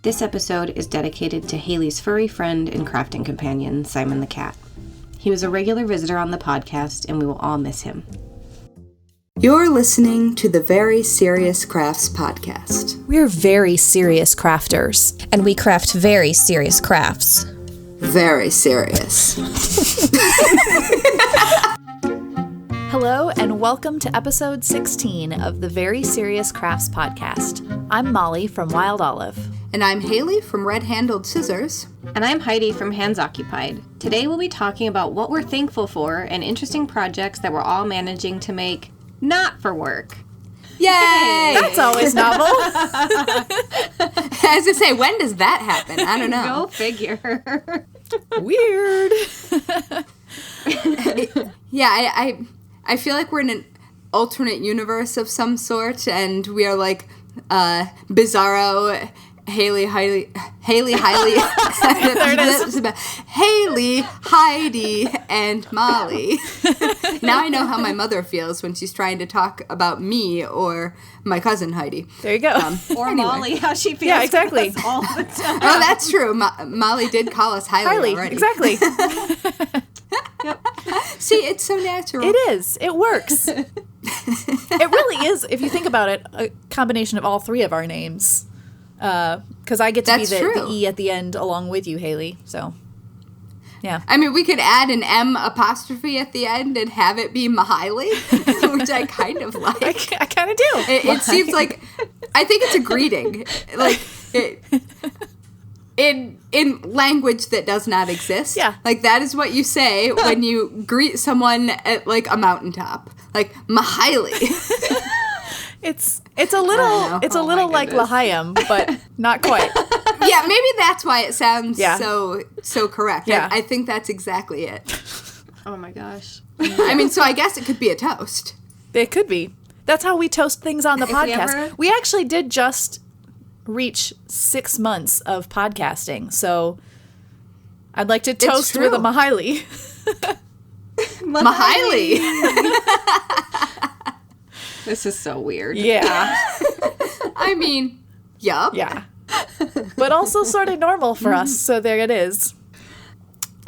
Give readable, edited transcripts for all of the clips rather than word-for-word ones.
This episode is dedicated to Haley's furry friend and crafting companion, Simon the Cat. He was a regular visitor on the podcast, and we will all miss him. You're listening to the Very Serious Crafts podcast. We're very serious crafters. And we craft very serious crafts. Very serious. Hello, and welcome to episode 16 of the Very Serious Crafts podcast. I'm Molly from Wild Olive. And I'm Haley from Red Handled Scissors. And I'm Heidi from Hands Occupied. Today we'll be talking about what we're thankful for and interesting projects that we're all managing to make not for work. Yay! That's always novel. As I say, when does that happen? I don't know. Go figure. Weird. Yeah, I feel like we're in an alternate universe of some sort, and we are like Bizarro, Haley, Heidi. There it is. Haley, Heidi, and Molly. Now I know how my mother feels when she's trying to talk about me or my cousin Heidi. There you go. Or anyway. Molly, how she feels. Yeah, exactly. With us all the time. Oh, that's true. Molly did call us Hailey already. Exactly. Yep. See, it's so natural. It is. It works. It really is, if you think about it, a combination of all three of our names. Because I get to That's be the true. E at the end along with you, Haley. So, yeah. I mean, we could add an M apostrophe at the end and have it be Mahiley, which I kind of like. I kind of do. It seems like, I think it's a greeting. Like, in language that does not exist. Yeah. Like, that is what you say when you greet someone at, like, a mountaintop. Like, Mahiley. It's a little like goodness. L'Chaim, but not quite. Yeah, maybe that's why it sounds Yeah. so correct. Yeah. I think that's exactly it. Oh my gosh. I mean, so I guess it could be a toast. It could be. That's how we toast things on the If we podcast. ever- We actually did just reach 6 months of podcasting, so I'd like to toast with a true. Mahiley. Mahiley. This is so weird. Yeah. I mean, yup. Yeah. But also sort of normal for us, so there it is.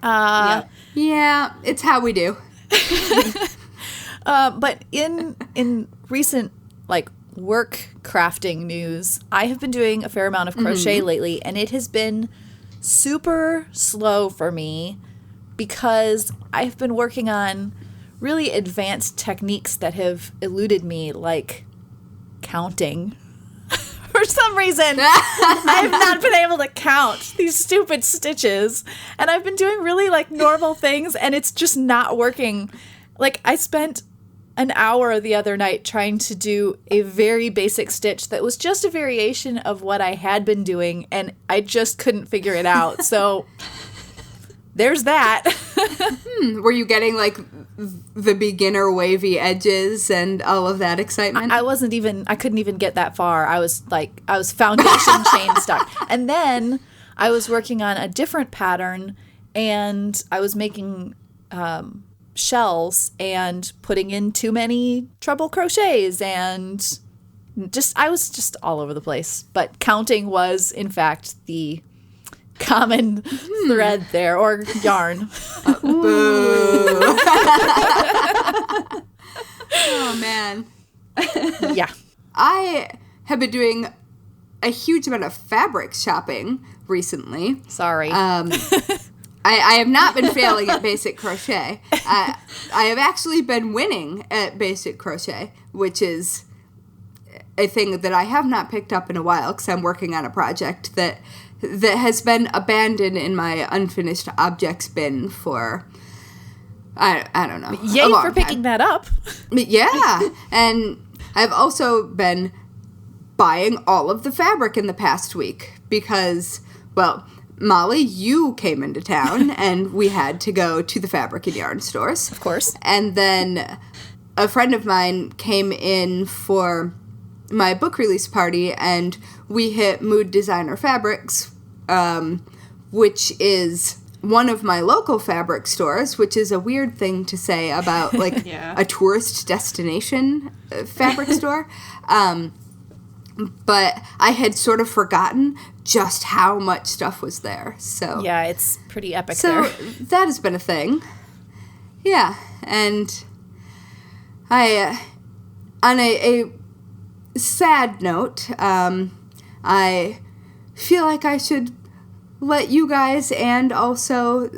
Yep. Yeah, it's how we do. But in recent, like, work crafting news, I have been doing a fair amount of crochet lately, and it has been super slow for me because I've been working on really advanced techniques that have eluded me, like counting. For some reason, I have not been able to count these stupid stitches, and I've been doing really, like, normal things, and it's just not working. Like, I spent an hour the other night trying to do a very basic stitch that was just a variation of what I had been doing, and I just couldn't figure it out. So there's that. Were you getting, like, the beginner wavy edges and all of that excitement? I couldn't even get that far. I was foundation chain stuck. And then I was working on a different pattern, and I was making shells and putting in too many treble crochets, and I was just all over the place. But counting was, in fact, the common thread there, or yarn. Boo. Oh, man. Yeah. I have been doing a huge amount of fabric shopping recently. Sorry. I have not been failing at basic crochet. I have actually been winning at basic crochet, which is a thing that I have not picked up in a while because I'm working on a project that has been abandoned in my unfinished objects bin for, I don't know, Yay a long for picking that up. Yeah, and I've also been buying all of the fabric in the past week because, well, Molly, you came into town and we had to go to the fabric and yarn stores. Of course. And then a friend of mine came in for my book release party, and we hit Mood Designer Fabrics, which is one of my local fabric stores, which is a weird thing to say about, like, Yeah. a tourist destination fabric store. but I had sort of forgotten just how much stuff was there. So Yeah, it's pretty epic so there. that has been a thing. Yeah, and I, on a sad note, I feel like I should let you guys and also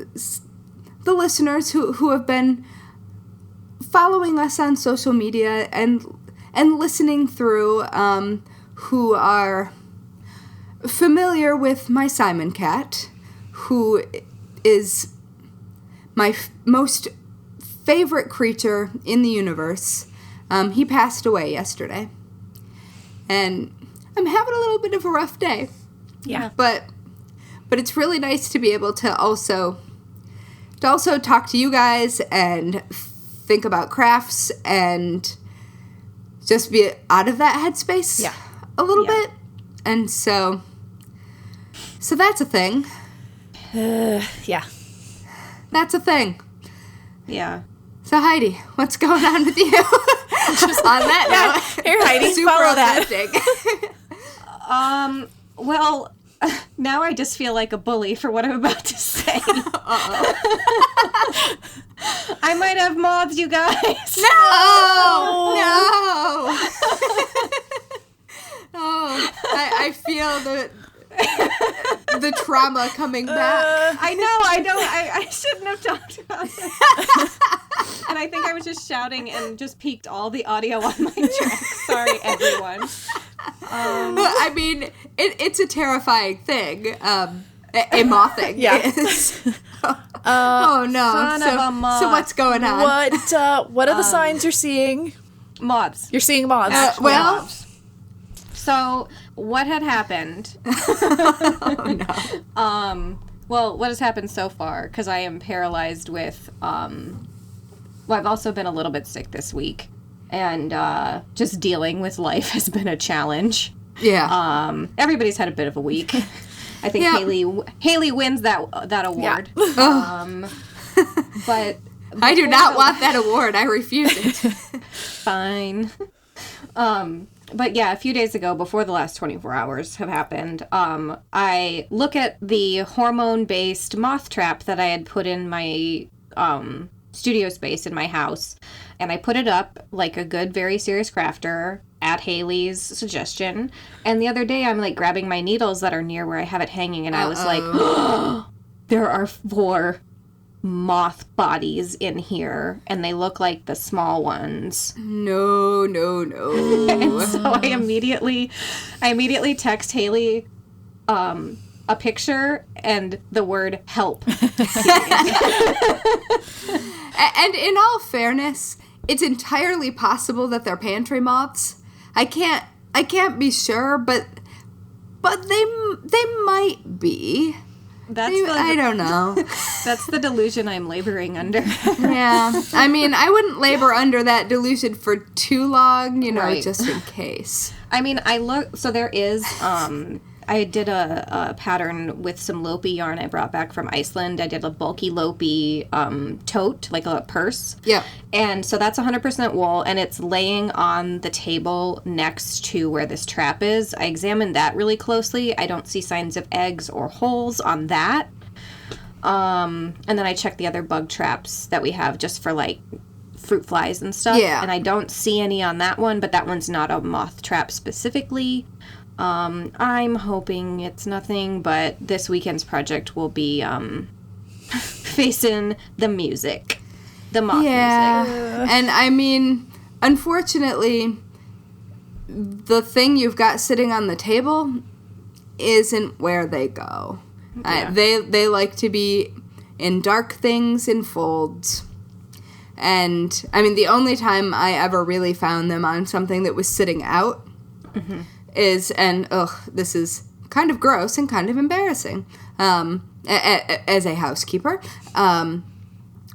the listeners who have been following us on social media and listening through, who are familiar with my Simon cat, who is my most favorite creature in the universe. He passed away yesterday, and I'm having a little bit of a rough day. Yeah. But it's really nice to be able to also talk to you guys and think about crafts and just be out of that headspace a little bit. And so that's a thing. Yeah. That's a thing. Yeah. So Heidi, what's going on with you? On that note, Here, Heidi, super follow that. uplifting. Well, now I just feel like a bully for what I'm about to say. I might have moths, you guys. No! Oh, I feel the trauma coming back. I know. I shouldn't have talked about it. And I think I was just shouting and just peaked all the audio on my track. Sorry, everyone. I mean, it's a terrifying thing. A mothing. Yeah. Is. Oh no! Son of a moth. So what's going on? What are the signs you're seeing? Moths. You're seeing moths. Well, Moths. So what had happened? oh no! Well, what has happened so far? Because I am paralyzed with. Well, I've also been a little bit sick this week, and just dealing with life has been a challenge. Yeah. Everybody's had a bit of a week. I think Haley wins that award. Yeah. But I do not want that award. I refuse it. fine. But yeah, a few days ago, before the last 24 hours have happened, I look at the hormone-based moth trap that I had put in my studio space in my house, and I put it up like a good, very serious crafter at Haley's suggestion. And the other day, I'm like grabbing my needles that are near where I have it hanging, and I was like, there are 4 moth bodies in here, and they look like the small ones. No. And so I immediately text Haley a picture and the word help. And in all fairness, it's entirely possible that they're pantry moths. I can't be sure, but they might be. I don't know. That's the delusion I'm laboring under. Yeah. I mean, I wouldn't labor under that delusion for too long, Right. just in case. I mean, so there is, I did a pattern with some Lopi yarn I brought back from Iceland. I did a bulky Lopi tote, like a purse. Yeah. And so that's 100% wool, and it's laying on the table next to where this trap is. I examined that really closely. I don't see signs of eggs or holes on that. And then I checked the other bug traps that we have just for, like, fruit flies and stuff. Yeah. And I don't see any on that one, but that one's not a moth trap specifically. I'm hoping it's nothing, but this weekend's project will be facing the music. The moth music. And I mean, unfortunately, the thing you've got sitting on the table isn't where they go. Yeah. They like to be in dark things in folds. And, I mean, the only time I ever really found them on something that was sitting out is, and, this is kind of gross and kind of embarrassing as a housekeeper.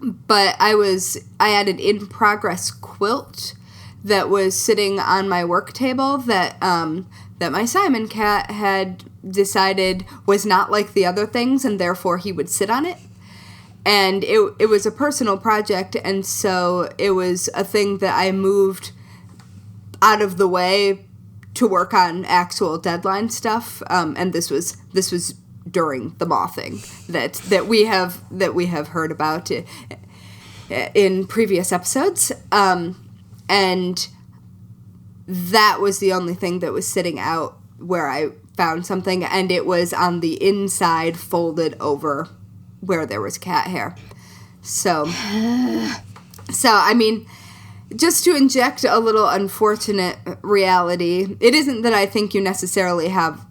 But I had an in-progress quilt that was sitting on my work table that my Simon cat had decided was not like the other things, and therefore he would sit on it. And it was a personal project, and so it was a thing that I moved out of the way to work on actual deadline stuff, and this was during the mothing that we have heard about in previous episodes, and that was the only thing that was sitting out where I found something, and it was on the inside, folded over where there was cat hair. So I mean, just to inject a little unfortunate reality, it isn't that I think you necessarily have,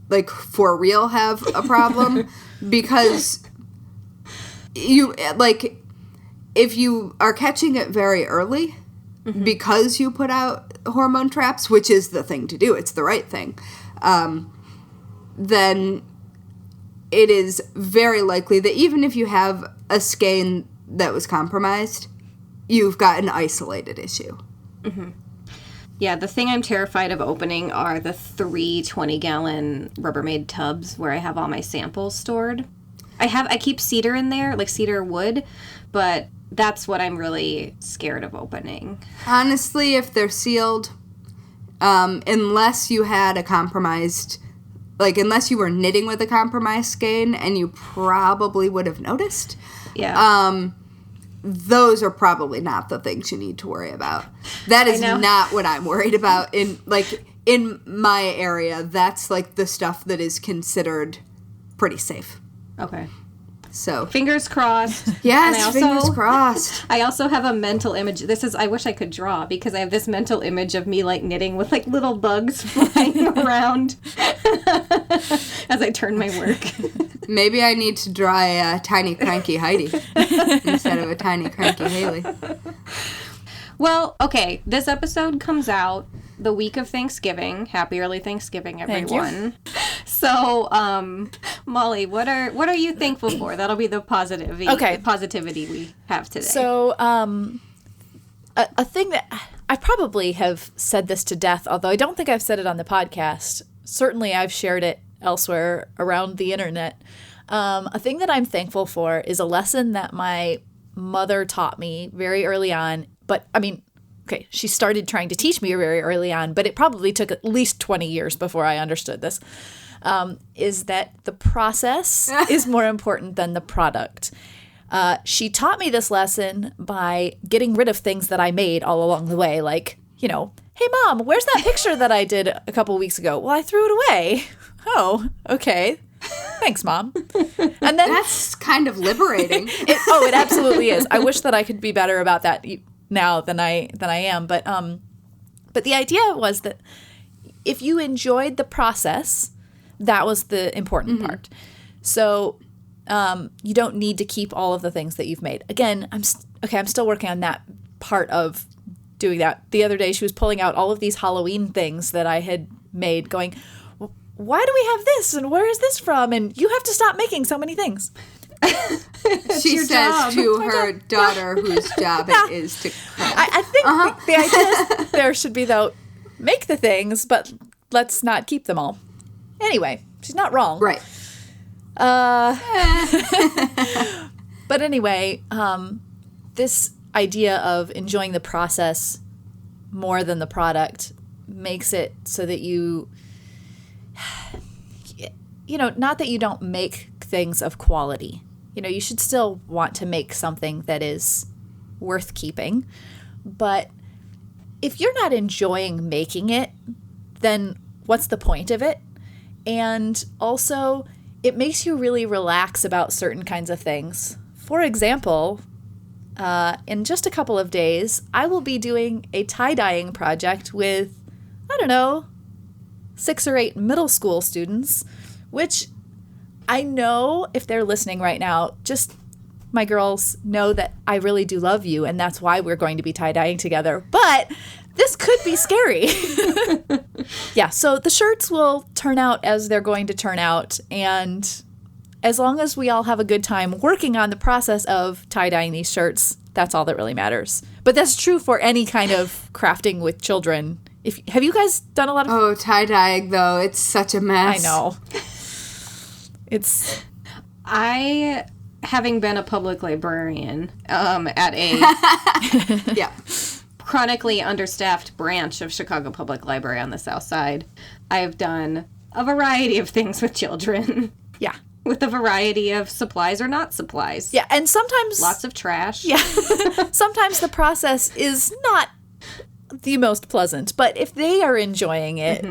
like, for real have a problem, because you, like, if you are catching it very early, because you put out hormone traps, which is the thing to do, it's the right thing, then it is very likely that even if you have a skein that was compromised, you've got an isolated issue. Mm-hmm. Yeah, the thing I'm terrified of opening are the 3 20-gallon Rubbermaid tubs where I have all my samples stored. I keep cedar in there, like cedar wood, but that's what I'm really scared of opening. Honestly, if they're sealed, unless you had a compromised, like, unless you were knitting with a compromised skein, and you probably would have noticed. Yeah. Those are probably not the things you need to worry about. That is not what I'm worried about. In my area, that's, like, the stuff that is considered pretty safe. Okay. So fingers crossed. Yes, fingers crossed. I also have a mental image. I wish I could draw, because I have this mental image of me, like, knitting with, like, little bugs flying around as I turn my work. Maybe I need to draw a tiny cranky Heidi instead of a tiny cranky Haley. Well, okay, this episode comes out the week of Thanksgiving. Happy early Thanksgiving, everyone. Thank you. So, Molly, what are you thankful for? That'll be the positivity we have today. So, a thing that I probably have said this to death, although I don't think I've said it on the podcast. Certainly I've shared it elsewhere around the internet. A thing that I'm thankful for is a lesson that my mother taught me very early on. But, I mean, okay, she started trying to teach me very early on, but it probably took at least 20 years before I understood this, is that the process is more important than the product. She taught me this lesson by getting rid of things that I made all along the way, like, you know, hey, Mom, where's that picture that I did a couple weeks ago? Well, I threw it away. Oh, okay. Thanks, Mom. And then that's kind of liberating. It absolutely is. I wish that I could be better about that now than I am. But the idea was that if you enjoyed the process, that was the important part. So you don't need to keep all of the things that you've made. Again, I'm still working on that part of doing that. The other day, she was pulling out all of these Halloween things that I had made, going, why do we have this? And where is this from? And you have to stop making so many things. She says to her daughter, whose job it is to craft. I think the idea is there should be, though, make the things, but let's not keep them all. Anyway, she's not wrong. Right. But anyway, this idea of enjoying the process more than the product makes it so that you know, not that you don't make things of quality. You know, you should still want to make something that is worth keeping. But if you're not enjoying making it, then what's the point of it? And also, it makes you really relax about certain kinds of things. For example, in just a couple of days, I will be doing a tie-dyeing project with, 6 or 8 middle school students, which I know if they're listening right now, just my girls know that I really do love you, and that's why we're going to be tie-dyeing together. But this could be scary. Yeah, so the shirts will turn out as they're going to turn out, and as long as we all have a good time working on the process of tie-dyeing these shirts, that's all that really matters. But that's true for any kind of crafting with children. Have you guys done a lot of... Oh, tie-dyeing, though. It's such a mess. I know. Having been a public librarian at a... Yeah. chronically understaffed branch of Chicago Public Library on the South Side, I have done a variety of things with children. Yeah. With a variety of supplies or not supplies. Yeah, and sometimes... Lots of trash. Yeah. Sometimes the process is not the most pleasant, but if they are enjoying it,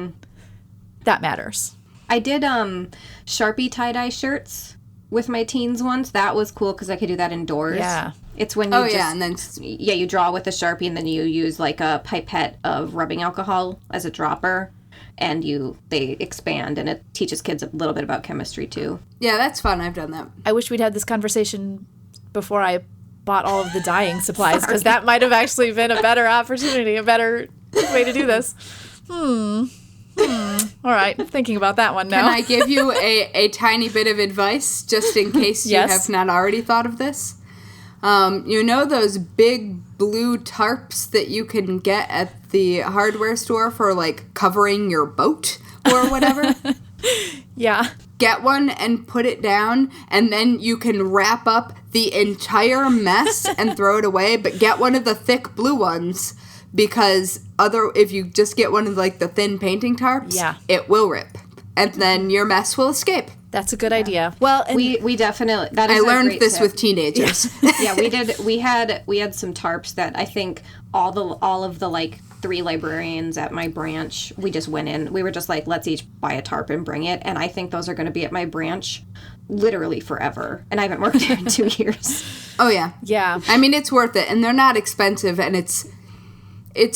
that matters. I did Sharpie tie-dye shirts with my teens once. That was cool because I could do that indoors. Yeah. It's when you and then you draw with a Sharpie and then you use like a pipette of rubbing alcohol as a dropper. And they expand, and it teaches kids a little bit about chemistry, too. yeah, that's fun. I've done that. I wish we'd had this conversation before I bought all of the dyeing supplies, because that might have actually been a better opportunity, a better way to do this. All right, thinking about that one now. Can I give you a tiny bit of advice, just in case you Yes. have not already thought of this? You know those big blue tarps that you can get at the hardware store for, like, covering your boat or whatever? Yeah. Get one and put it down, and then you can wrap up the entire mess and throw it away, but get one of the thick blue ones, because if you just get one of, like, the thin painting tarps, Yeah. it will rip. And then your mess will escape. That's a good idea. Well, and We definitely... That is I a learned great this tip. with teenagers. Yeah, we did. We had some tarps that I think all of the like 3 librarians at my branch, we just went in. We were just like, let's each buy a tarp and bring it. And I think those are going to be at my branch literally forever. And I haven't worked there in 2 years. Oh, yeah. yeah. I mean, it's worth it, and they're not expensive, and it's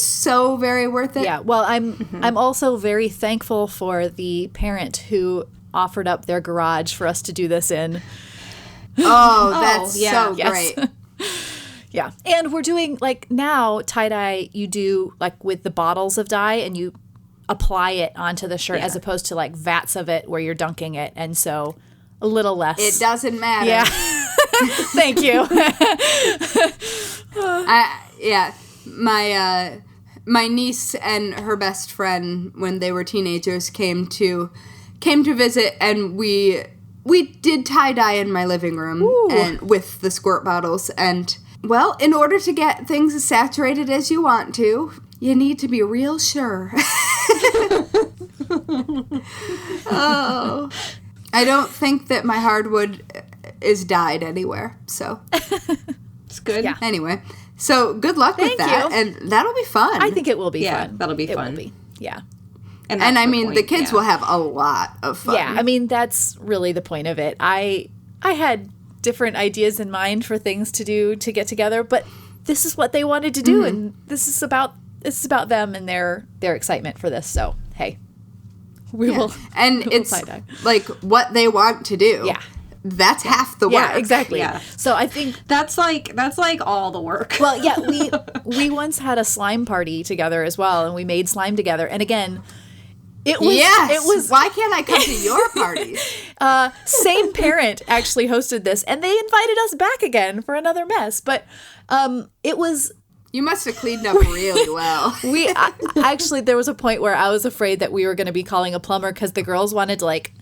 so very worth it. Yeah, well, I'm also very thankful for the parent who offered up their garage for us to do this in. Oh, that's yeah. so Yes. great. Yeah. And we're doing, like, now tie-dye, you do, like, with the bottles of dye, and you apply it onto the shirt as opposed to, like, vats of it where you're dunking it. And so a little less. It doesn't matter. Yeah. Thank you. Yeah. My niece and her best friend, when they were teenagers, came to visit, and we did tie-dye in my living room and with the squirt bottles. And, well, in order to get things as saturated as you want to, you need to be real sure. Oh. I don't think that my hardwood is dyed anywhere, so. It's good. Yeah. Anyway, so good luck with Thank that, you. and that'll be fun. I think it will be Yeah, fun. that'll be It fun. will be. Yeah. And And that's I the mean, point, the kids yeah. will have a lot of fun. Yeah, I mean, that's really the point of it. I had different ideas in mind for things to do to get together, but this is what they wanted to do, and this is about them and their excitement for this. So, hey, we will. And we'll it's tie-dye. like what they want to do. Yeah. That's half the work. Yeah, exactly. Yeah. So I think That's like all the work. well, yeah, we once had a slime party together as well, and we made slime together. And again, it was Yes. it was Why can't I come to your parties? same parent actually hosted this, and they invited us back again for another mess. But it was You must have cleaned up really well. actually there was a point where I was afraid that we were going to be calling a plumber because the girls wanted to like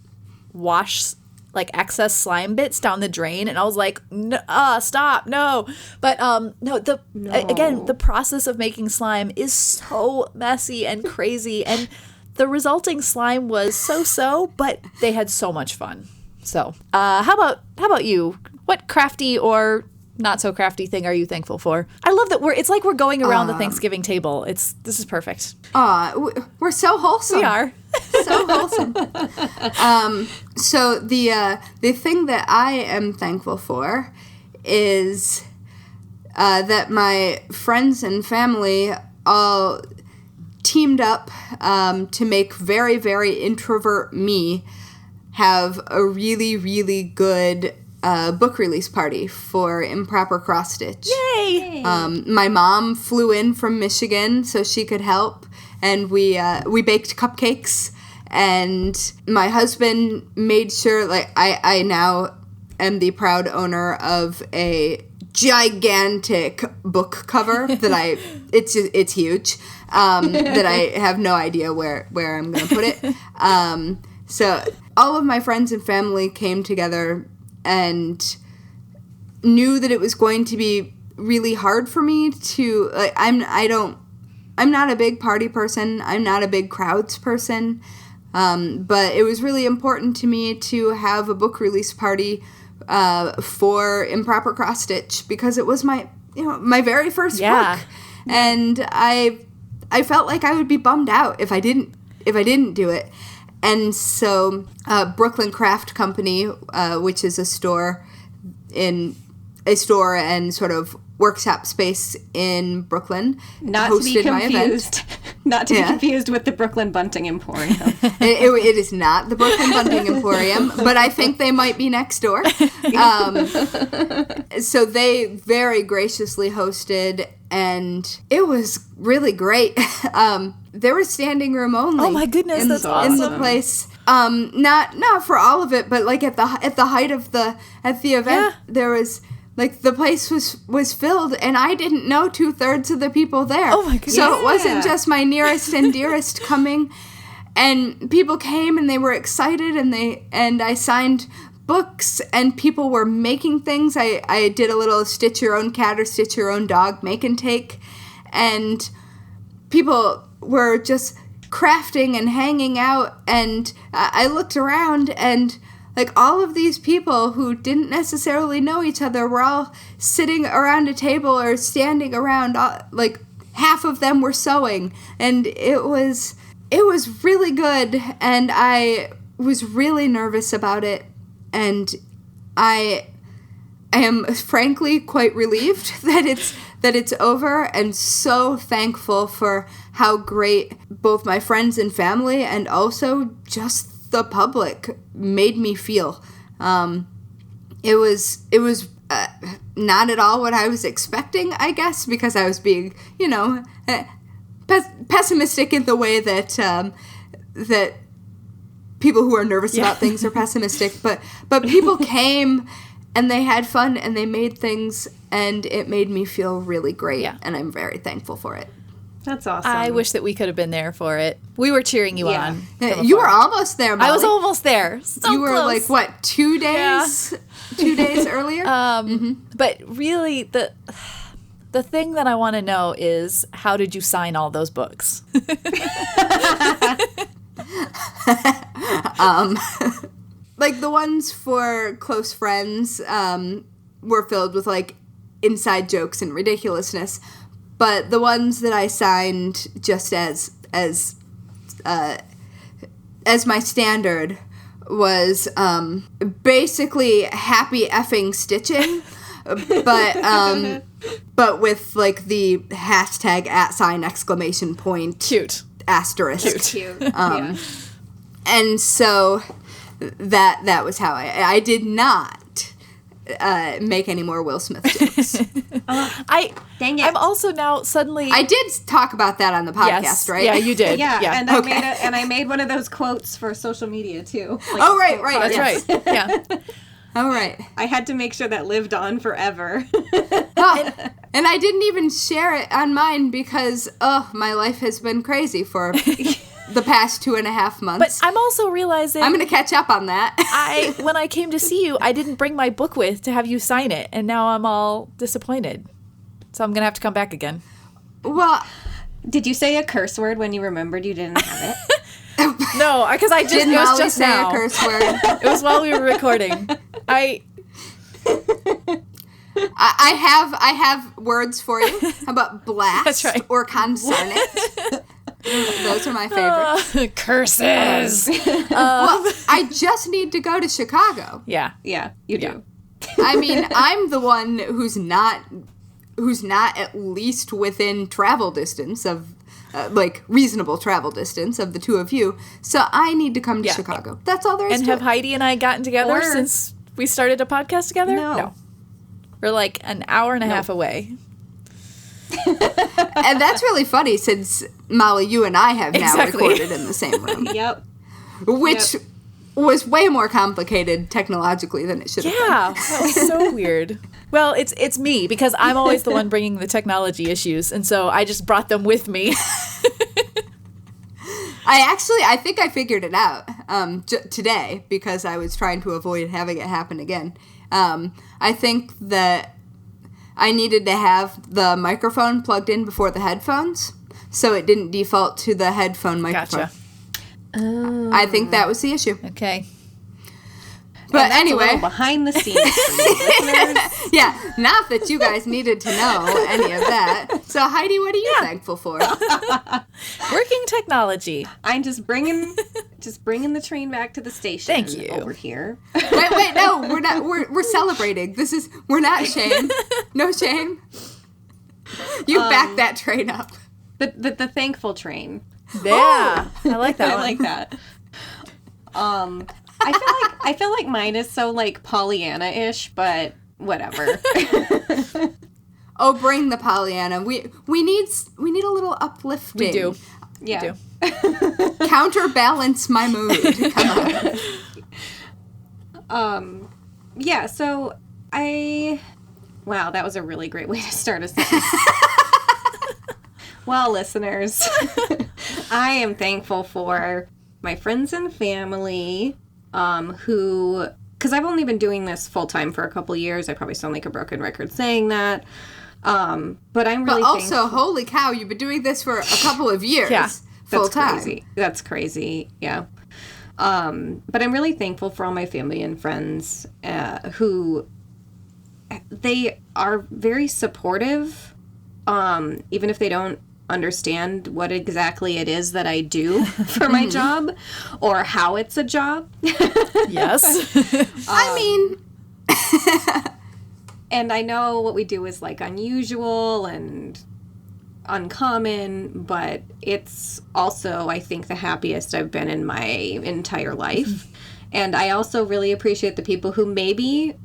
wash like excess slime bits down the drain, and I was like, no, stop, no. But again, the process of making slime is so messy and crazy, and the resulting slime was so, but they had so much fun. So, how about you? What crafty or not so crafty thing are you thankful for? I love that it's like we're going around the Thanksgiving table. This is perfect. We're so wholesome. We are. So wholesome. So the thing that I am thankful for is that my friends and family all teamed up to make very, very introvert me have a really, really good book release party for Improper Cross Stitch. Yay! My mom flew in from Michigan so she could help, and we baked cupcakes, and my husband made sure, like, I now am the proud owner of a gigantic book cover that it's huge, that I have no idea where I'm going to put it. So all of my friends and family came together and knew that it was going to be really hard for me to, like, I'm not a big party person. I'm not a big crowds person. But it was really important to me to have a book release party for Improper Cross Stitch because it was my very first book, and I felt like I would be bummed out if I didn't do it. And so Brooklyn Craft Company, which is a store and sort of workshop space in Brooklyn, Not to be hosted my event. confused. Not to be confused with the Brooklyn Bunting Emporium. It is not the Brooklyn Bunting Emporium, but I think they might be next door. So they very graciously hosted, and it was really great. There was standing room only. Oh my goodness, that's awesome. In the place. Not for all of it, but like at the height of the event, there was. Like, the place was filled, and I didn't know 2/3 of the people there. Oh, my goodness. So it wasn't just my nearest and dearest coming. And people came, and they were excited, and I signed books, and people were making things. I did a little stitch your own cat or stitch your own dog make and take. And people were just crafting and hanging out, and I looked around, and like, all of these people who didn't necessarily know each other were all sitting around a table or standing around, like, half of them were sewing. And it was really good, and I was really nervous about it. And I am frankly quite relieved that it's over, and so thankful for how great both my friends and family and also just the public made me feel. It was not at all what I was expecting, I guess, because I was being, pessimistic in the way that that people who are nervous about things are pessimistic. But people came, and they had fun, and they made things, and it made me feel really great, and I'm very thankful for it. That's awesome. I wish that we could have been there for it. We were cheering you on. You were almost there, Molly. I was almost there. So you were close. like, what, 2 days? 2 days earlier? But really, the thing that I want to know is, how did you sign all those books? Like, the ones for close friends were filled with, like, inside jokes and ridiculousness. But the ones that I signed just as my standard was basically happy effing stitching, but with like the hashtag @ Cute. asterisk. Cute. And so that was how I did not make any more Will Smith jokes. Dang it. I'm also now suddenly. I did talk about that on the podcast, yes. right? Yeah, you did. Yeah. And I made one of those quotes for social media too. Like, oh, right. That's Yes. right. Yeah. All right. I had to make sure that lived on forever. And I didn't even share it on mine because, my life has been crazy for the past 2.5 months. But I'm also realizing I'm going to catch up on that. when I came to see you, I didn't bring my book with to have you sign it, and now I'm all disappointed. So I'm going to have to come back again. Well, Did you say a curse word when you remembered you didn't have it? No, because I just didn't it was Molly just say now. a curse word? It was while we were recording. I have words for you. How about blast That's right. or concern it? Those are my favorite. Curses. Well, I just need to go to Chicago. Yeah. Yeah, you do. I mean, I'm the one who's not at least within travel distance of, reasonable travel distance of the two of you. So I need to come to Chicago. That's all there is And to have it. Heidi and I gotten together Or- since we started a podcast together? No. We're like an hour and a half away. And that's really funny since, Molly, you and I have now Exactly. recorded in the same room. Yep. Which was way more complicated technologically than it should have been. Yeah, that was so weird. Well, it's me, because I'm always the one bringing the technology issues, and so I just brought them with me. I think I figured it out today because I was trying to avoid having it happen again. I think that I needed to have the microphone plugged in before the headphones, so it didn't default to the headphone microphone. Gotcha. I think that was the issue. Okay. But That's a anyway, little behind the scenes for you listeners. yeah, not that you guys needed to know any of that. So Heidi, what are you thankful for? Working technology. I'm just bringing the train back to the station. Thank you. Over here. Wait, no, we're not. We're celebrating. We're not shame. No shame. You back that train up. The thankful train. Yeah. I like that I one. like that. I feel like mine is so like Pollyanna-ish, but whatever. Oh, bring the Pollyanna. We need a little uplifting. We do. Yeah. We do. Counterbalance my mood. Come on. Yeah, so wow, that was a really great way to start a sentence. Well, listeners, I am thankful for my friends and family, because I've only been doing this full time for a couple years. I probably sound like a broken record saying that. But I'm really But also, holy cow, you've been doing this for a couple of years. Yeah, full time. crazy. That's crazy. Yeah. But I'm really thankful for all my family and friends who they are very supportive, even if they don't understand what exactly it is that I do for my job or how it's a job. Yes. I mean, And I know what we do is like unusual and uncommon, but it's also, I think, the happiest I've been in my entire life. And I also really appreciate the people who maybe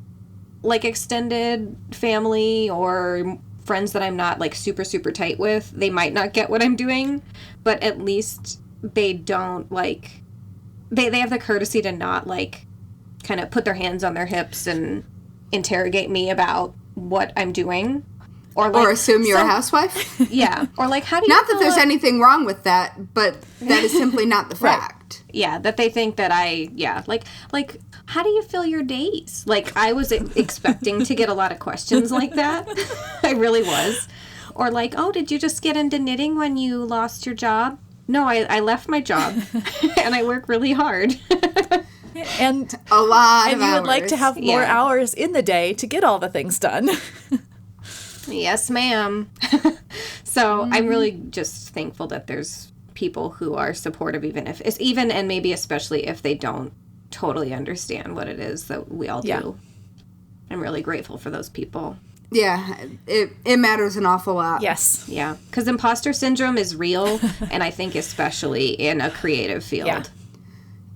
like extended family or friends that I'm not like super, super tight with. They might not get what I'm doing, but at least they don't like, they have the courtesy to not like kind of put their hands on their hips and interrogate me about what I'm doing. Or assume you're a housewife. Yeah. Or like, how do you Not that feel there's anything wrong with that, but that is simply not the Right. fact. Yeah, that they think that like, how do you fill your days? Like, I was expecting to get a lot of questions like that. I really was. Or like, oh, did you just get into knitting when you lost your job? No, I left my job and I work really hard. And A lot of you would like to hours. have more Yeah. hours in the day to get all the things done. Yes, ma'am. So I'm really just thankful that there's people who are supportive, even and maybe especially if they don't totally understand what it is that we all do. Yeah. I'm really grateful for those people. Yeah, it matters an awful lot. Yes. Yeah, because imposter syndrome is real, and I think especially in a creative field. Yeah.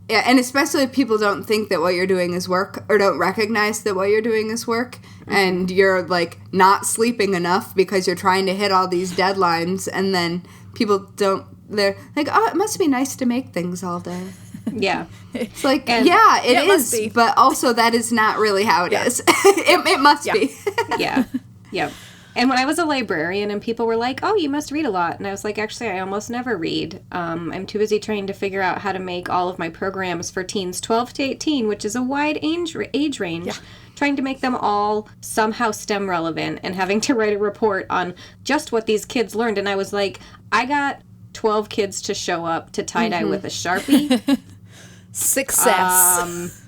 Yeah, and especially if people don't think that what you're doing is work or don't recognize that what you're doing is work and you're like not sleeping enough because you're trying to hit all these deadlines and then they're like, oh, it must be nice to make things all day. Yeah. It's like, And- yeah, it Yeah, it must is, be. but also that is not really how it is. It must be. Yeah. Yep. And when I was a librarian and people were like, oh, you must read a lot. And I was like, actually, I almost never read. I'm too busy trying to figure out how to make all of my programs for teens 12 to 18, which is a wide age range, trying to make them all somehow STEM relevant and having to write a report on just what these kids learned. And I was like, I got 12 kids to show up to tie-dye with a Sharpie. Success.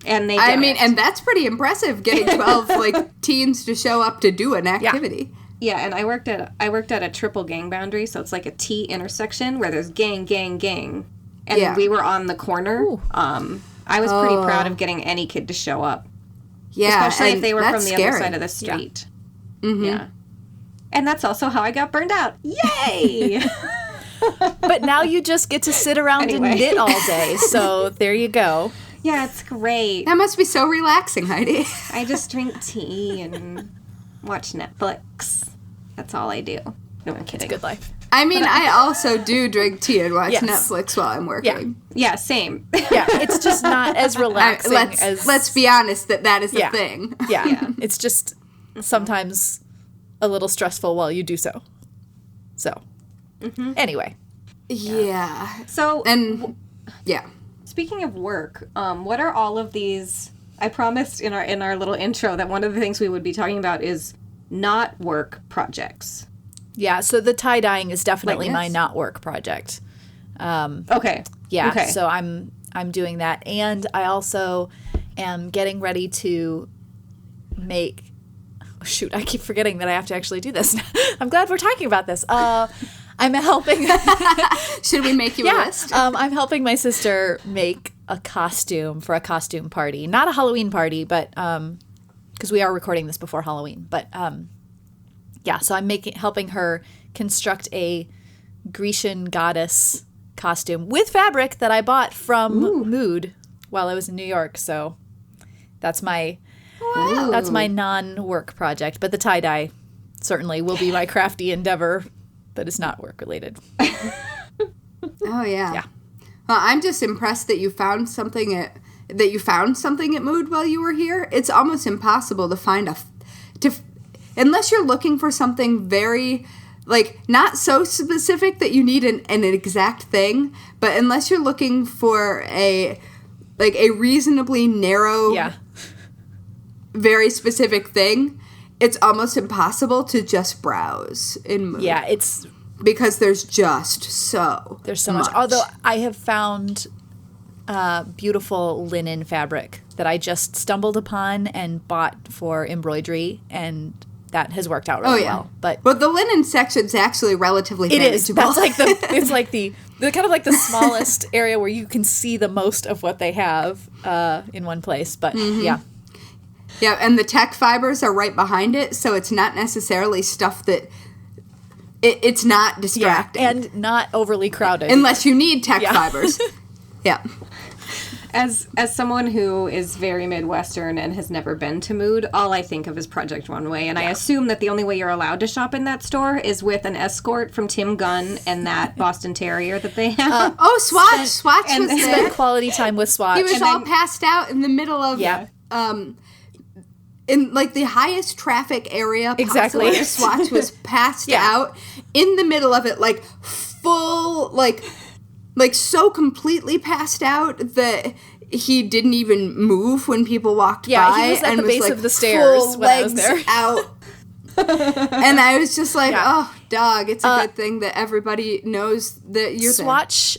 And they I did mean, it. and that's pretty impressive, getting 12 like teens to show up to do an activity. Yeah, and I worked at a triple gang boundary, so it's like a T intersection where there's gang, gang, gang, and Yeah. we were on the corner. I was pretty proud of getting any kid to show up, Yeah, especially if and they were from that's the scary. other side of the street. Yeah, and that's also how I got burned out. Yay! But now you just get to sit around Anyway. and knit all day. So there you go. Yeah, it's great. That must be so relaxing, Heidi. I just drink tea and watch Netflix. That's all I do. No, I'm kidding. Good life. I mean, I also do drink tea and watch Yes. Netflix while I'm working. Yeah, same. Yeah, it's just not as relaxing as... Let's be honest that is Yeah. a thing. Yeah. Yeah. It's just sometimes a little stressful while you do so. So, anyway. Yeah. So, And yeah. speaking of work, what are all of these? I promised in our little intro that one of the things we would be talking about is not work projects. Yeah, so the tie-dyeing is definitely Like my this? not work project. Okay. Yeah, Okay. so I'm doing that, and I also am getting ready to make. Oh, shoot, I keep forgetting that I have to actually do this. I'm glad we're talking about this. I'm helping. Should we make you a list? I'm helping my sister make a costume for a costume party, not a Halloween party, but because we are recording this before Halloween, but yeah. So I'm helping her construct a Grecian goddess costume with fabric that I bought from Mood while I was in New York. So that's my non-work project. But the tie-dye certainly will be my crafty endeavor that is not work-related. Oh yeah. Yeah. Well, I'm just impressed that you found something at Mood while you were here. It's almost impossible to find unless you're looking for something very, like, not so specific that you need an exact thing, but unless you're looking for a reasonably narrow, very specific thing, it's almost impossible to just browse in Mood. Yeah, it's because there's just there's so much. Although I have found beautiful linen fabric that I just stumbled upon and bought for embroidery, and that has worked out really well. But the linen section's actually relatively it is. manageable. That's like the kind of like the smallest area where you can see the most of what they have in one place. But yeah. Yeah, and the tech fibers are right behind it, so it's not necessarily stuff that it's not distracting. And not overly crowded. Unless you need tech fibers. Yeah. As someone who is very Midwestern and has never been to Mood, all I think of is Project Runway, and I assume that the only way you're allowed to shop in that store is with an escort from Tim Gunn and that Boston Terrier that they have. Swatch! Swatch was there. Spent quality time with Swatch. He was all passed out in the middle of... Yeah. In, like, the highest traffic area Exactly. possible. Swatch was passed out in the middle of it, like, full, like so completely passed out that he didn't even move when people walked by. Yeah, he was at the base of the stairs full when I was legs there. out. And I was just like, oh, dog, it's a good thing that everybody knows that you're Swatch.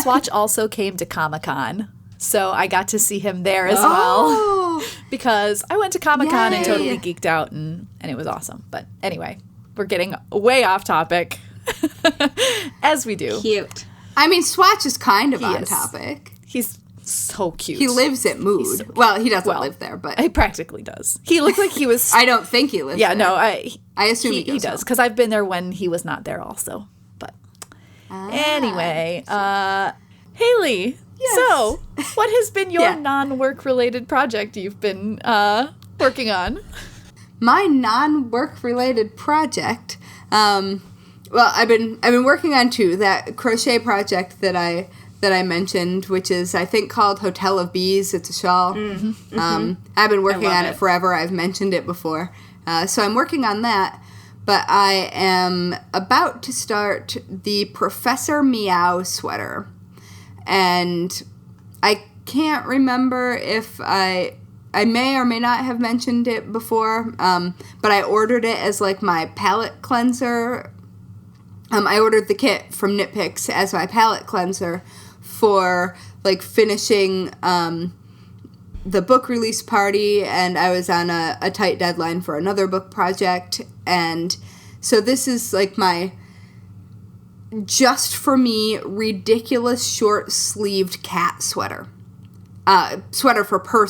Swatch also came to Comic-Con, so I got to see him there as well. Because I went to Comic-Con and totally geeked out, and it was awesome. But anyway, we're getting way off topic, as we do. Cute. I mean, Swatch is kind of on is. topic. He's so cute. He lives at Mood. Well, he doesn't live there, but... He practically does. He looked like he was... I don't think he lives there. no, I assume he does, home. because I've been there when he was not there also. But anyway, Haley, so what has been your non-work related project you've been working on? My non-work related project, well, I've been working on two. That crochet project that I mentioned, which is, I think, called Hotel of Bees. It's a shawl. I've been working on it forever. I've mentioned it before. So I'm working on that. But I am about to start the Professor Meow sweater. And I can't remember if I may or may not have mentioned it before, but I ordered it as, like, my palette cleanser. I ordered the kit from Nitpicks as my palette cleanser for, like, finishing the book release party, and I was on a tight deadline for another book project, and so this is, like, my just for me ridiculous short-sleeved cat sweater. Sweater for people.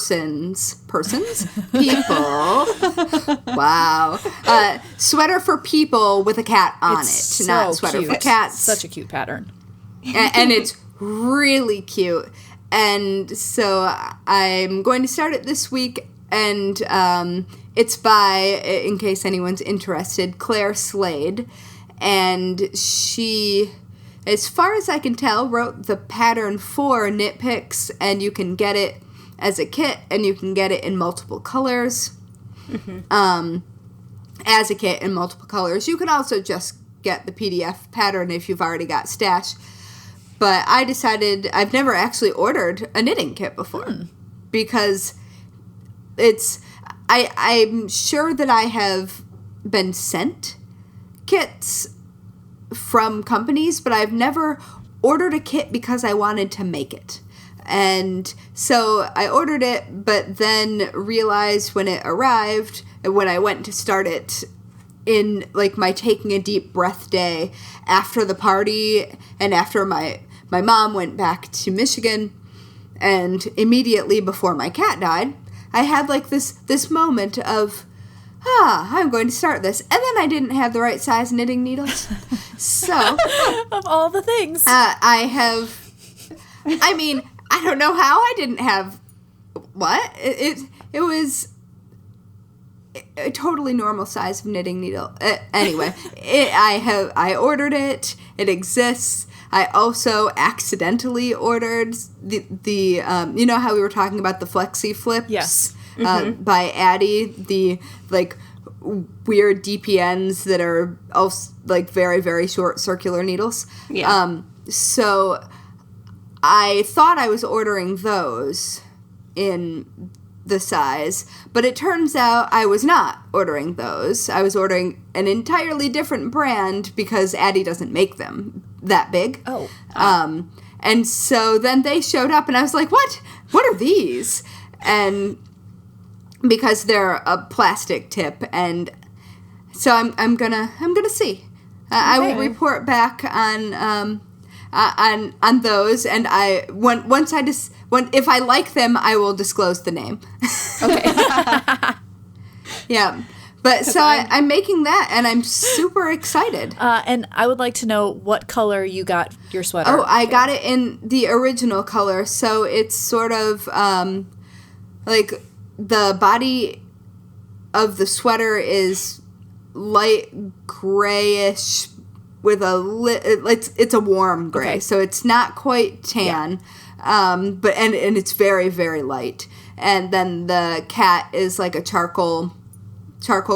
Wow. Sweater for people with a cat on It's it, so not sweater cute. for cats. Such a cute pattern. And it's really cute. And so I'm going to start it this week, and it's by, in case anyone's interested, Claire Slade. And she, as far as I can tell, wrote the pattern for Nitpicks, and you can get it as a kit, and you can get it in multiple colors. As a kit in multiple colors. You can also just get the PDF pattern if you've already got stash. But I decided, I've never actually ordered a knitting kit before. Because I'm sure that I have been sent kits from companies, but I've never ordered a kit because I wanted to make it. And so I ordered it, but then realized when it arrived, when I went to start it in like my taking a deep breath day after the party and after my mom went back to Michigan and immediately before my cat died, I had like this moment of, I'm going to start this. And then I didn't have the right size knitting needles. So Of all the things. I don't know how I didn't have what? It was a totally normal size of knitting needle. Anyway, I ordered it. It exists. I also accidentally ordered the you know how we were talking about the Flexi Flips? Yes. By Addie, the like weird DPNs that are also like very, very short circular needles. Yeah. So I thought I was ordering those in the size, but it turns out I was not ordering those. I was ordering an entirely different brand because Addie doesn't make them that big. Oh. And so then they showed up and I was like, what? What are these? And because they're a plastic tip, and so I'm gonna see. I will report back on those, and if I like them, I will disclose the name. Okay. Yeah, but so I'm making that, and I'm super excited. And I would like to know what color you got your sweater. Oh, I got it in the original color, so it's sort of like the body of the sweater is light grayish with it's a warm gray, Okay. so it's not quite tan, but and it's very, very light. And then the cat is like a charcoal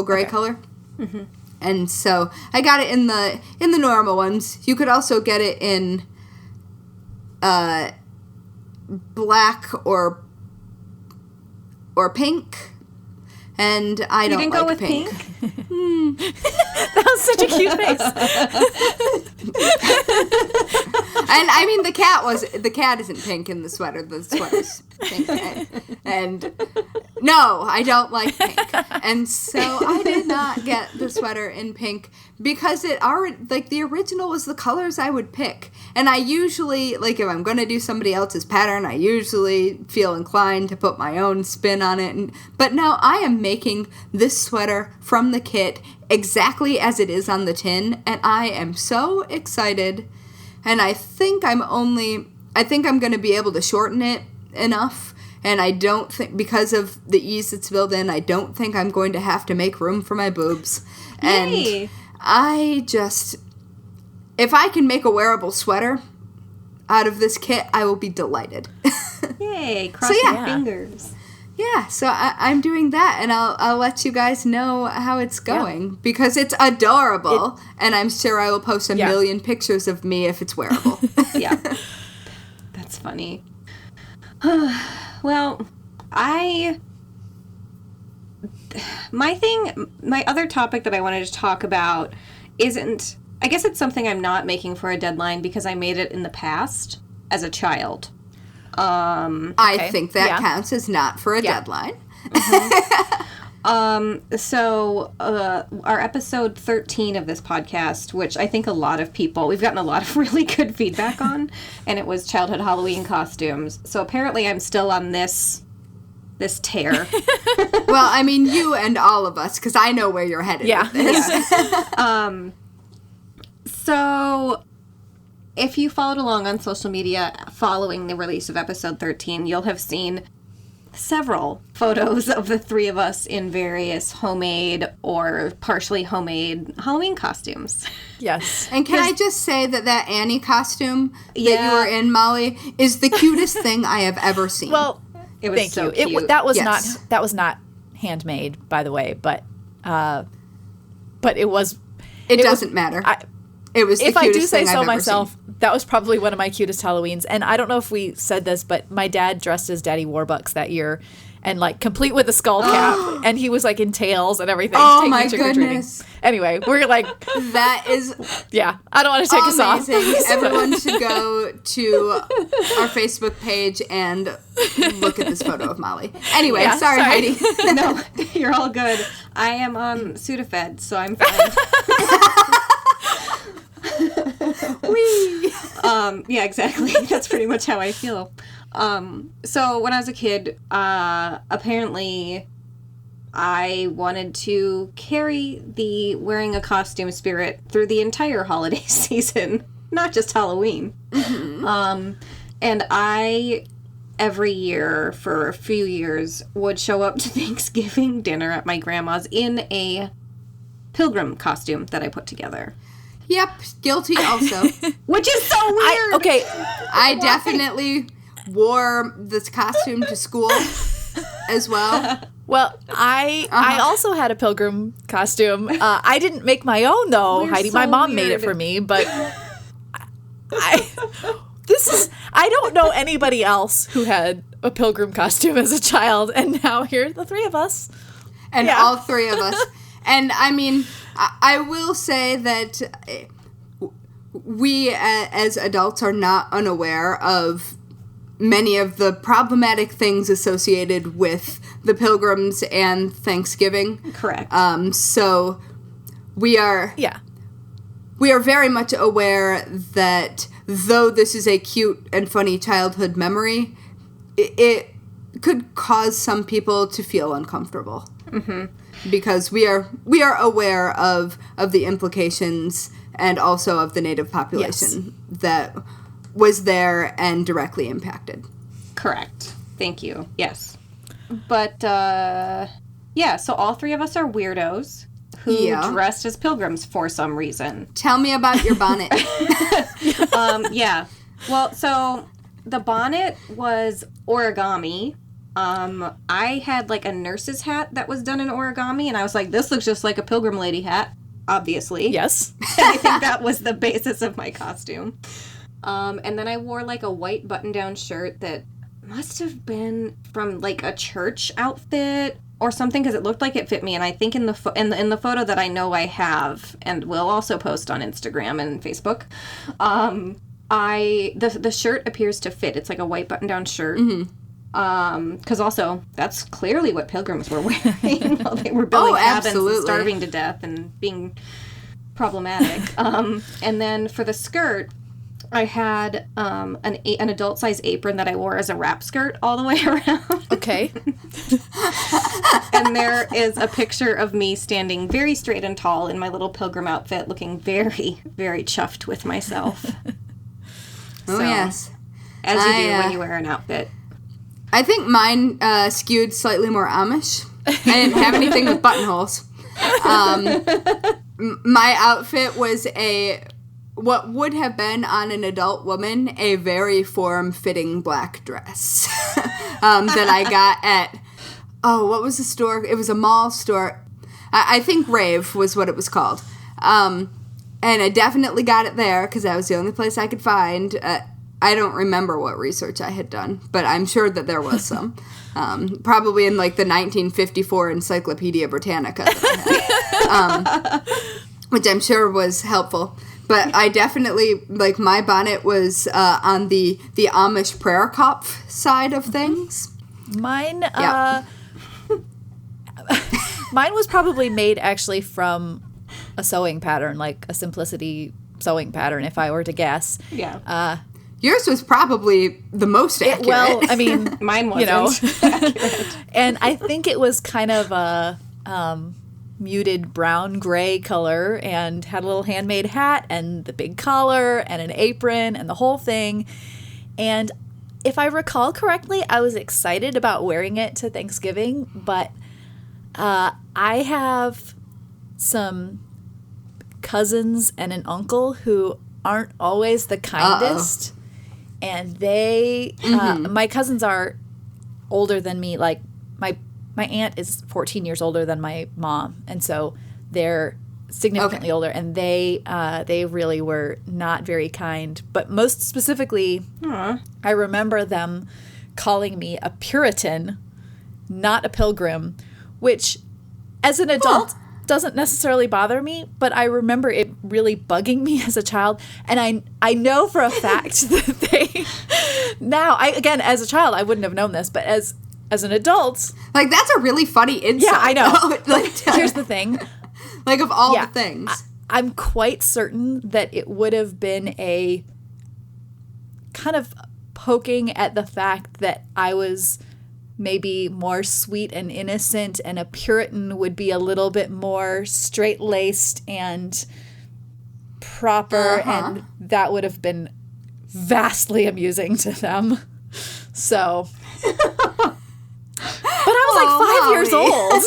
gray color. Mm-hmm. And so I got it in the normal ones. You could also get it in black or pink, and I don't didn't like go with pink. That was such a cute face. And I mean, the cat isn't pink in the sweater. The sweater's pink. And no, I don't like pink. And so I did not get the sweater in pink because the original was the colors I would pick. And I usually, like, if I'm going to do somebody else's pattern, I usually feel inclined to put my own spin on it. But now I am making this sweater from the kit exactly as it is on the tin, and I am so excited. And I think I'm going to be able to shorten it enough, and I don't think, because of the ease it's built in, I don't think I'm going to have to make room for my boobs. Yay. And if I can make a wearable sweater out of this kit, I will be delighted. Yay, cross your fingers. Yeah, so I'm doing that, and I'll let you guys know how it's going, because it's adorable, and I'm sure I will post a million pictures of me if it's wearable. Yeah. That's funny. Well, my other topic that I wanted to talk about isn't, I guess it's something I'm not making for a deadline because I made it in the past as a child. I think that counts as not for a deadline. So our episode 13 of this podcast, which I think we've gotten a lot of really good feedback on, and it was childhood Halloween costumes. So apparently I'm still on this tear. Well, I mean, you and all of us, because I know where you're headed with this. Yeah. So if you followed along on social media following the release of episode 13, you'll have seen several photos of the three of us in various homemade or partially homemade Halloween costumes. Yes. And can I just say that Annie costume that you were in, Molly, is the cutest thing I have ever seen. Well, it was thank so you. cute. That was not handmade, by the way, but it was. It doesn't matter. It was the if cutest I do say thing so I've ever myself, seen. that was probably one of my cutest Halloweens. And I don't know if we said this, but my dad dressed as Daddy Warbucks that year. and like complete with a skull cap, and he was like in tails and everything. Oh taking my me trick-or-treating. goodness. Anyway, we're like, That is yeah, I don't want to take us off. amazing. Everyone should go to our Facebook page and look at this photo of Molly. Anyway, Yeah, sorry, sorry. Heidi. No, you're all good. I am on Sudafed, so I'm fine. Whee! Yeah, exactly. That's pretty much how I feel. So when I was a kid, apparently I wanted to carry the wearing a costume spirit through the entire holiday season, not just Halloween. And I, every year for a few years, would show up to Thanksgiving dinner at my grandma's in a pilgrim costume that I put together. Yep, guilty also. Which is so weird! I definitely wore this costume to school as well. Well, I also had a pilgrim costume. I didn't make my own though, We're Heidi. so My mom made it weird. for me, but I don't know anybody else who had a pilgrim costume as a child, and now here are the three of us. And Yeah. all three of us. And I mean, I will say that we as adults are not unaware of many of the problematic things associated with the pilgrims and Thanksgiving. Correct. So we are Yeah. very much aware that though this is a cute and funny childhood memory, it could cause some people to feel uncomfortable. Because we are aware of the implications and also of the native population that was there and directly impacted. Correct. Thank you. Yes. But, yeah, so all three of us are weirdos who Yeah. dressed as pilgrims for some reason. Tell me about your bonnet. Yeah. Well, so the bonnet was origami. I had like a nurse's hat that was done in origami, and I was like, this looks just like a pilgrim lady hat, obviously. Yes. And I think that was the basis of my costume. And then I wore like a white button-down shirt that must have been from like a church outfit or something, because it looked like it fit me. And I think in the in the photo that I know I have and will also post on Instagram and Facebook, the shirt appears to fit. It's like a white button-down shirt. Because also that's clearly what pilgrims were wearing while they were building cabins absolutely. and starving to death and being problematic. And then for the skirt, I had an adult size apron that I wore as a wrap skirt all the way around. Okay. And there is a picture of me standing very straight and tall in my little pilgrim outfit, looking very, very chuffed with myself. Oh, So, yes. As you do I, when you wear an outfit. I think mine skewed slightly more Amish. I didn't have anything with buttonholes. My outfit was what would have been on an adult woman, a very form-fitting black dress that I got at, what was the store? It was a mall store. I think Rave was what it was called. And I definitely got it there because that was the only place I could find. I don't remember what research I had done, but I'm sure that there was some. Probably in like the 1954 Encyclopedia Britannica that I had, which I'm sure was helpful. But I definitely, like, my bonnet was on the Amish prayer kopf side of things. Mine, Yeah. mine was probably made actually from a sewing pattern, like a simplicity sewing pattern, if I were to guess. Yeah. Yours was probably the most accurate. Well, I mean, Mine you know, wasn't. and I think it was kind of a muted brown gray color and had a little handmade hat and the big collar and an apron and the whole thing. And if I recall correctly, I was excited about wearing it to Thanksgiving, but I have some cousins and an uncle who aren't always the kindest. And they, my cousins are older than me. Like my aunt is 14 years older than my mom, and so they're significantly older. And they really were not very kind. But most specifically, I remember them calling me a Puritan not a pilgrim, which as an adult doesn't necessarily bother me, but I remember it really bugging me as a child. And I know for a fact that they now, again, as a child, I wouldn't have known this, but as an adult. Like, that's a really funny insight. Yeah, I know. Like, here's the thing. Like, of all the things. I'm quite certain that it would have been a kind of poking at the fact that I was maybe more sweet and innocent, and a Puritan would be a little bit more straight-laced and proper, and that would have been vastly amusing to them. So, but I was like 5 years old.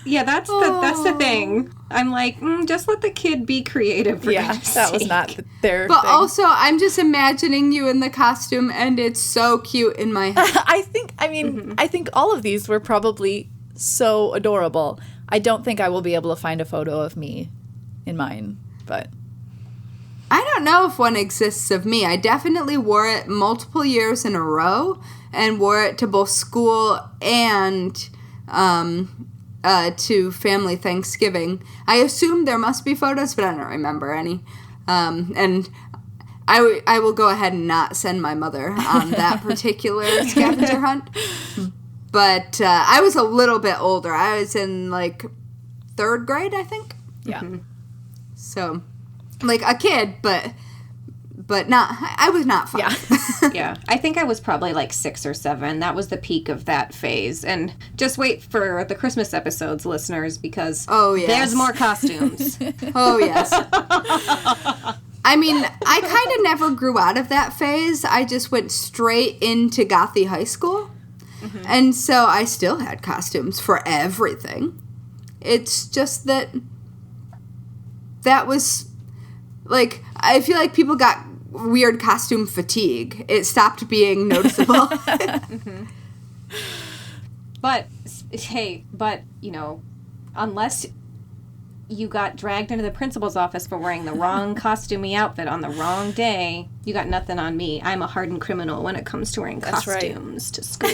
Yeah, that's the thing. I'm like, just let the kid be creative. For goodness that was sake. not their But thing. also, I'm just imagining you in the costume, and it's so cute in my head. I think all of these were probably so adorable. I don't think I will be able to find a photo of me in mine, but I don't know if one exists of me. I definitely wore it multiple years in a row, and wore it to both school and to family Thanksgiving. I assume there must be photos, but I don't remember any. And I will go ahead and not send my mother on that particular scavenger hunt. But I was a little bit older. I was in, like, 3rd grade, I think. yeah. So, like, a kid, but not. I was not 5. Yeah. Yeah, I think I was probably like 6 or 7. That was the peak of that phase. And just wait for the Christmas episodes, listeners, because there's more costumes. Oh, yes. I mean, I kind of never grew out of that phase. I just went straight into Gothy High School. Mm-hmm. And so I still had costumes for everything. It's just that was, like, I feel like people got weird costume fatigue. It stopped being noticeable. Mm-hmm. But, hey, you know, unless you got dragged into the principal's office for wearing the wrong costumey outfit on the wrong day, you got nothing on me. I'm a hardened criminal when it comes to wearing costumes to school.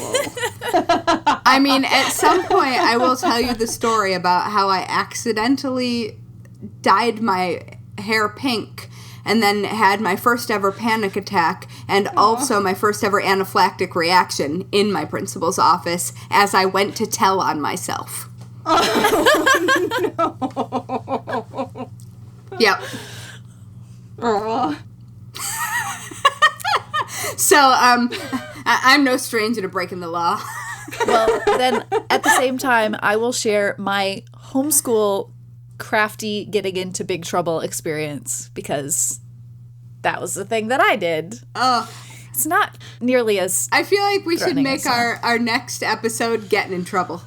I mean, at some point, I will tell you the story about how I accidentally dyed my hair pink and then had my first ever panic attack and also my first ever anaphylactic reaction in my principal's office as I went to tell on myself. Oh, no. Yep. Oh. So, I'm no stranger to breaking the law. Well, then at the same time, I will share my homeschool crafty getting into big trouble experience, because that was the thing that I did. Oh, It's not nearly as I feel like we should threatening make as that. our next episode Getting in Trouble.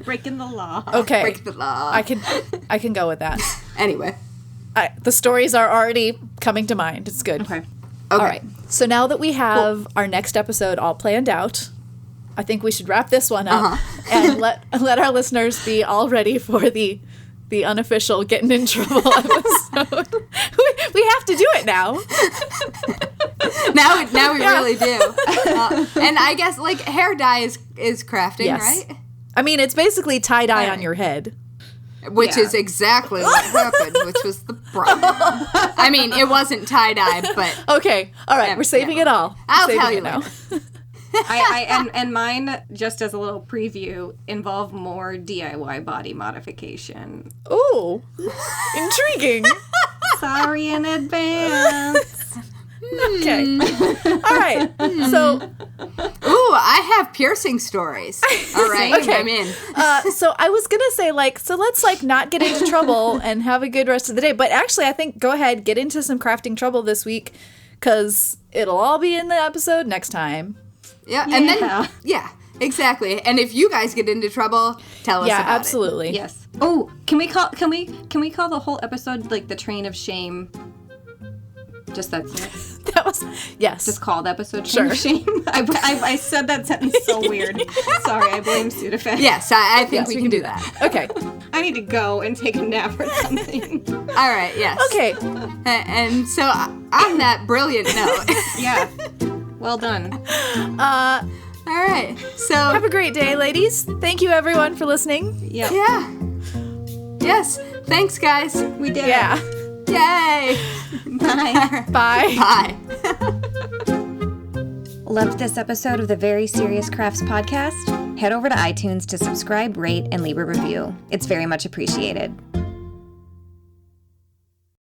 Breaking the law. okay. Break the law. I can go with that. Anyway. The stories are already coming to mind. It's good. Okay. All right. So now that we have our next episode all planned out, I think we should wrap this one up and let our listeners be all ready for the unofficial Getting in Trouble episode. we have to do it now. Now we really do. And I guess, like, hair dye is crafting, Yes. right? I mean, it's basically tie-dye Right. on your head. Which is exactly what happened, which was the problem. I mean, it wasn't tie-dye, but Okay. All right. We're saving it all. I'll Saving tell you it now. And mine, just as a little preview, involve more DIY body modification. Ooh. Intriguing. Sorry in advance. Okay. All right. So, ooh, I have piercing stories. All right, Okay. I'm in. so I was going to say, so let's, not get into trouble and have a good rest of the day. But actually, I think go ahead, get into some crafting trouble this week, because it'll all be in the episode next time. Yeah, and then, exactly. And if you guys get into trouble, tell us Yeah, about absolutely. Yes. Oh, can we call the whole episode like the train of shame? Just that's it. That was, yes. Just call the episode train of shame. I said that sentence so weird. Sorry, I blame Sudafed. it. Yes, I think Yes, we can do that. Okay. I need to go and take a nap or something. All right, yes. Okay. And so, on that brilliant note, Yeah. Well done. All right. So Have a great day, ladies. Thank you, everyone, for listening. Yep. yeah. Yes. Thanks, guys. We did Yeah. Yay. it. Bye. Bye. Bye. Loved this episode of the Very Serious Crafts podcast? Head over to iTunes to subscribe, rate, and leave a review. It's very much appreciated.